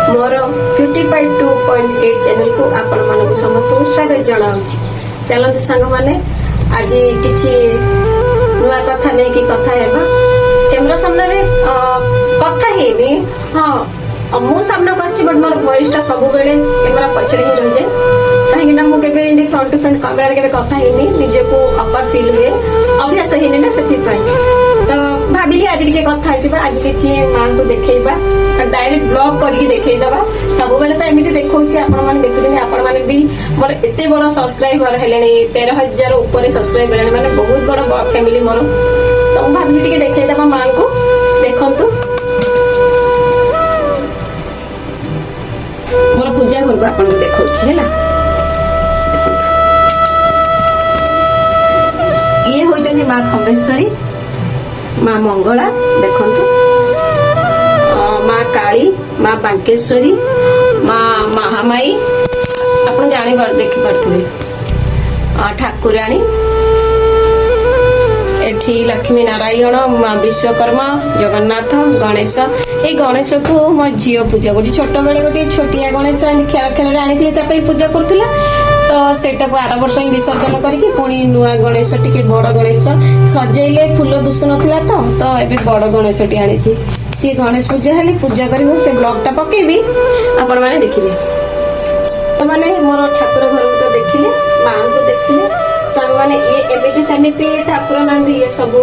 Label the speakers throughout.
Speaker 1: मोर 55.2.8 channel को आपण मानक समस्त स्वागत जनाऊँच। चलते सांग मैंने आज किसी नुआ कथा नहीं कि कथा है कैमरा सामने कथा ही हाँ मु सामने बस बट मोर वॉइस टा सब बेले कैमरा पछरे ही रही जाए कहीं मुझे फ्रंट टू फ्रंट कैमेरा के कथा ही निजे को अपर फील हुए अभ्यास ही ना से तो भाविली आज के कथा आज किसी माँ को देखा डायरेक्ट ब्लॉग करके देखा सब बेले तो एमती देखा देखुं आपण मैंने भी मोर एत बड़ सब्सक्राइबर है 13,000 ऊपर सब्सक्राइबर है मैंने बहुत बड़ फैमिली मोर तो भाविली देखा माँ को देखु मोर पूजा घर को आपको देखा ये होती माँ खम्बेश्वरी माँ मंगला देखु माँ काली माँ बांकेश्वरी माँ महामाई आप जानी देखिपे ठाकुराणी एठी लक्ष्मी नारायण माँ विश्वकर्मा जगन्नाथ गणेश ये गणेश को मो झी पूजा कर छोट बेले गोटे छोटिया गणेश खेल खेल आनी पूजा करूला तो सेटा को आर वर्ष ही विसर्जन करके पुणी नुआ गणेश टी बड़ गणेश सजेले फूल दुसु नाला तो ये बड़ गणेश टी आनी सी गणेश पूजा हेले पूजा कर से ब्लॉग टा पकेबी आपण माने देखिबे तो माने मोर ठाकुर घर तो देखिले मां को देखिले संग माने ये एमिति समिति ठाकुर नंदी ये सब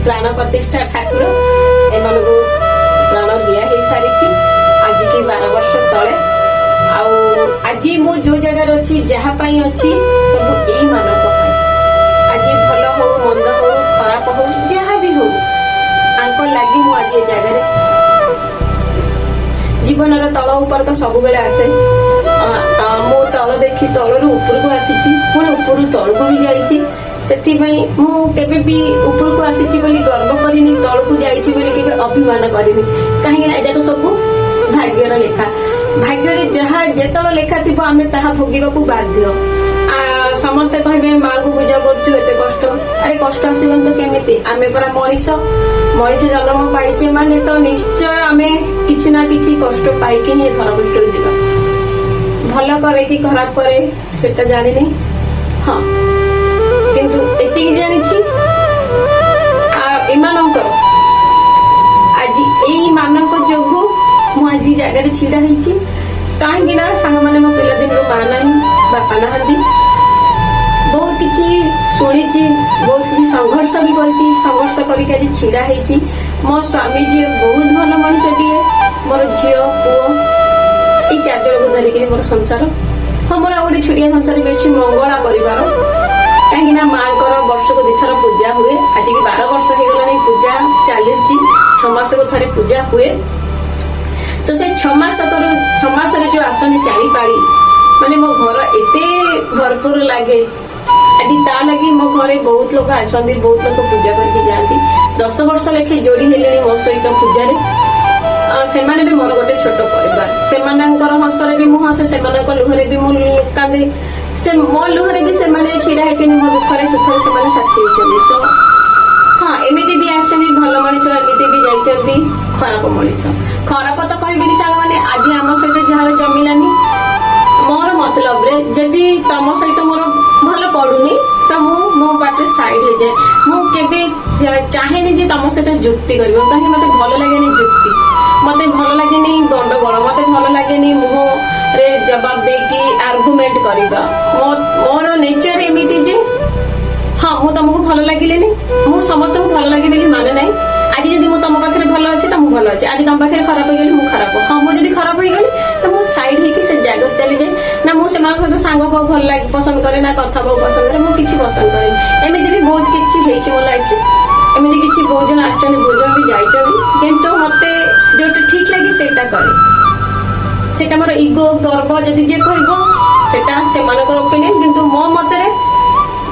Speaker 1: प्राण प्रतिष्ठा ठाकुर एमान को प्राण दिया हे सारी आज की 12 वर्ष तले आज मु जो जगह अच्छी जहाँ अच्छी सब यही मानक आज भल हो मंद हो खराब हो जहाँ भी हो आंक लगी मु आज ये जगह जीवन तल ऊपर तो सब बेले आसे मो तल देखी तलू ऊपर को आसी पुणी ऊपर तल को भी जाइए से भी ऊपर को आसी गर्व करनी तल को जाइए अभिमान करनी कहीं सब भाग्यर लेखा भाग्य जहाँ जेतल लेखा थी आम ता भोग बाध्य समस्ते कहे माँ को पूजा करुँ एत कष्ट अरे कष्ट आसबन तो केमी आम परा मनीष मनीष जन्म पाइचे माने तो निश्चय आम कि ना कि कष्ट पाइकी ही घर कष्ट जावा भल करे कि खराब करे सेटा जानी नहीं हाँ किंतु एति जानी एमानकर आज यही मानक जोगु मु आज जगह छिड़ा होती कहीं सांग मैंने मो पिला दिन माँ ना बापा ना बहुत किसी शुणी बहुत किसी संघर्ष भी करी संघर्ष करके आज छिड़ा होती मो स्वामी जी बहुत भल मनुष्यटे मोर झी पुओ ये 4 जन को धरिकी मोर संसार हाँ मोर गोटे छोटिया संसार भी अच्छी मंगला परिवार कहीं माँ वर्ष को 2 थर पूजा हुए आज की 12 वर्ष हो गलानी पूजा चली 6 मास को थे पूजा हुए तो से 6 मास जो आसने 4 पाली माने मो घर एते भरपूर लगे आज ता लगी मो घरे बहुत लोग आसती बहुत लोग पूजा करके जाती 10 वर्ष लेखे जोड़ी हेले मो सहित पूजा से माने भी मोर गोटे छोट परिवार से हसरे भी मु हसे से लुहरे भी मु कांदे से मो लुहरे भी से छिड़ा होती मो दुखरे सुखरे से साथी होती तो हाँ एमती भी आसछन भल मनीष एमती भी जाइछन्ती खराब मनीष खराब तो कहबी सांग मैंने आज आम सहित जहाँ जमिलानी मोर मतलब रे जदि तुम सहित मोर भल पड़ुनी तो मो बाटे साइड हो जाए मुझे चाहे जे तुम सहित जुक्ति कर कहीं मत भल लगे जुक्ति मत भल लगे गंडगोल मत भल लगे मुह रे जवाब देकी आर्गुमेंट करवा मोर नेचर एमती जे हाँ मु तुमको भल लगे मु समस्त को भल लगे बोली माने ना आज जब मुझे तुम पाखे भल अच्छे तो मुझे भल अच्छे आज तुम पाखे खराब हो गली मुझे खराब हाँ मुझे खराब हो गली तो मुझे साइड होगी से जगह चली जाए ना मुझे सहित सांग पाऊ भल लगे पसंद करे ना कथा पाऊ पसंद करे मुझे किसी पसंद करे एमती भी बहुत किसी मो लाइफ एमती किसी बहुत जन आस बहुत जन भी जाइए किंतु मत जो ठीक लगे सेटा करे सेटा मोर इगो गर्व जदि जे कहता से ओपिनियन किंतु मो मतरे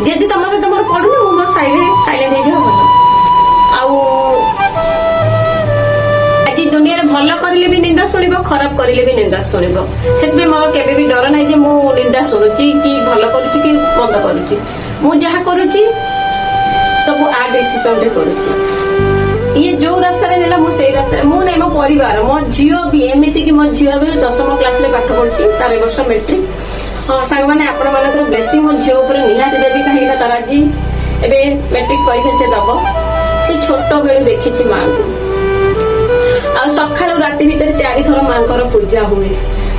Speaker 1: जदि तुम सहित मोर पड़ू मोर साइलेंट हो भल आज दुनिया भल करें भी निंदा शुण खराब करें भी निंदा शुण से मोर केबे भी डर ना मु निंदा शुणुची कि भल करुच्ची कि मंद करुच्ची मु जहाँ करुच्ची सब आ डिसीजन रे करुच्ची ये जो रास्ता नेला मु सेई रास्ता मु नै मो परिवार मो झियो भी एमिति कि मो झियो भी 10वीं क्लास रे पाठ पढछि तार ए वर्ष मैट्रिक हाँ सांग माने आपण मानकर ब्लेसिंग मो झियो ऊपर निहाती देबी काहे ना तारा जी एबे मैट्रिक परीक्षा से दबो से छोट बेलू देखिछि मां आ सखाळु राति भीतर 4 थर मांकर पूजा हुए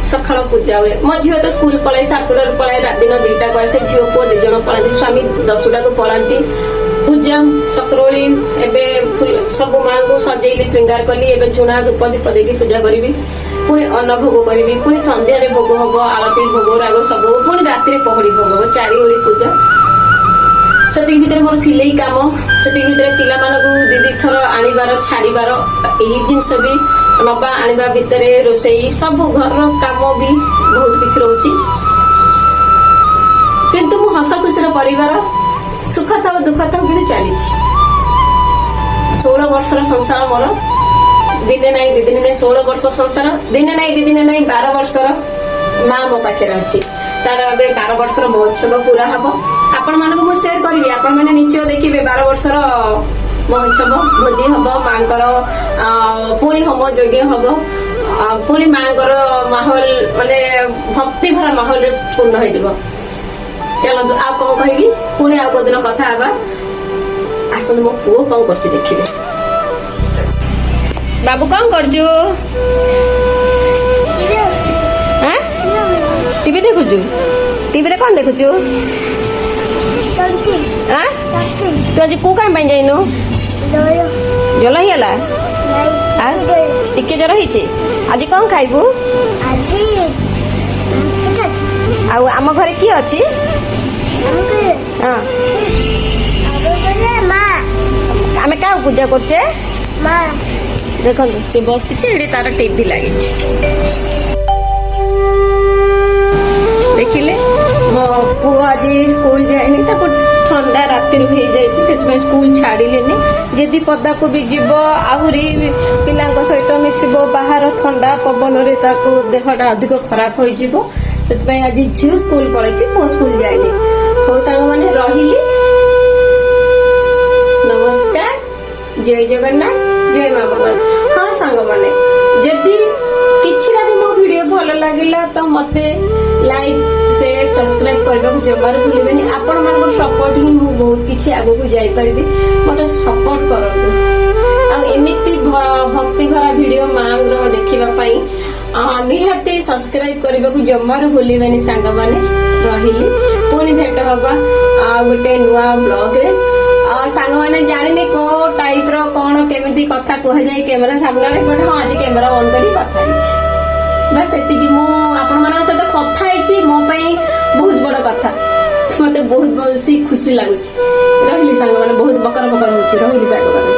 Speaker 1: सखाळ पूजा हुए मो झियो तो स्कूल पळाई सातुर पळाई रात दिन 2टा बयस झियो पो 2 जण पळांती स्वामी 10टा को पळांती पूजा सकरोली एबे फूल सब मां को सजेइली श्रृंगार कली एबे चुना धूप दीप देकी पूजा करबी पुणी अन्न भोग करबी पुणी संध्या रे भोग हबो आरती भोग राग सब पुणी रात्रि पहड़ी भोग हबो 4 ओली पूजा सेति भीतर मोर सिलाई काम सेति भीतर पिला मानकू दीदी थर आनिबार छाड़ीबार एही जिंस भी नबा आनिबा भीतर रोसई सब घर काम भी बहुत किछ रहउची किंतु मु हस खुशीर परिवार सुख थाओ दुख थाओ कि चली 16 वर्षर संसार मोर दिने नाई दी दिन 16 वर्ष संसार दिने नाई दी दिन नाई 12 वर्षर माँ मो पाखे अच्छी तार ए 12 वर्षर महोत्सव पूरा हम आपण मानक मु शेयर करी आपण मैंने निश्चय देखिए 12 वर्षर महोत्सव भोजी हम माँकर पुणी होम यज्ञ हम पुणी माँकर माहौल माने भक्ति भरा माहौल पूर्ण हो चलो आ कौन कहबी पुणी आ को दिन कथा हवा आसन मो पुओ कौन करछि देखिबे बाबू कौन करजु हां टीवी देखुजु टीवी रे कौन देखुजु हां तू आज को काम ପାଇଁ ଯାଇनु जल हिला हां टिके जर हिचे आज कौन खाइबू आ आम घरे की अछि हां आमे का पूजा करछे मां देखो से बसी एडी तार टीवी लगी देखिले मो पु आज स्कूल जाइनी ताको ठंडा राति रु हे जाइछि सेतमे स्कूल छाडिलेनी जदी पदा को भी जीव आहुरी पिलांक सहित मिसिबो बाहर ठंडा पवन रे ताको देहटा अधिक खराब होई जीवो सेतमे आज झियो स्कूल पळैछि पो स्कूल जाइनी तो संग माने रहिली नमस्कार जय जगन्नाथ जय मां भगवान हाँ सांग माने जदि किछिला भी मो वीडियो भल लागिला तो मते लाइक शेयर सब्सक्राइब करबा को जमार भूलिबेनी आपण मानकर सपोर्ट ही मु बहुत किछि आगो को जाई परबी मते सपोर्ट करंतु आ एमिति भक्ति भरा वीडियो मांग रो देखिबा पई निहाते सब्सक्राइब करबा को जमार भूलिबेनी सांग माने रहिली पुनी भेट हबा आ गोटे नुवा ब्लॉग रे सांग मैंने जानी को टाइप रो कौन केमिति कथा कह जाए कैमरा सामने बट हाँ आज कैमरा ऑन करी कथा बस एति मु आपण मन सहित कथा मो बहुत बड़ कथा मते बहुत खुशी लगुच रहिली सांग मैंने बहुत बकर बकर होची रहिली सांग मैंने।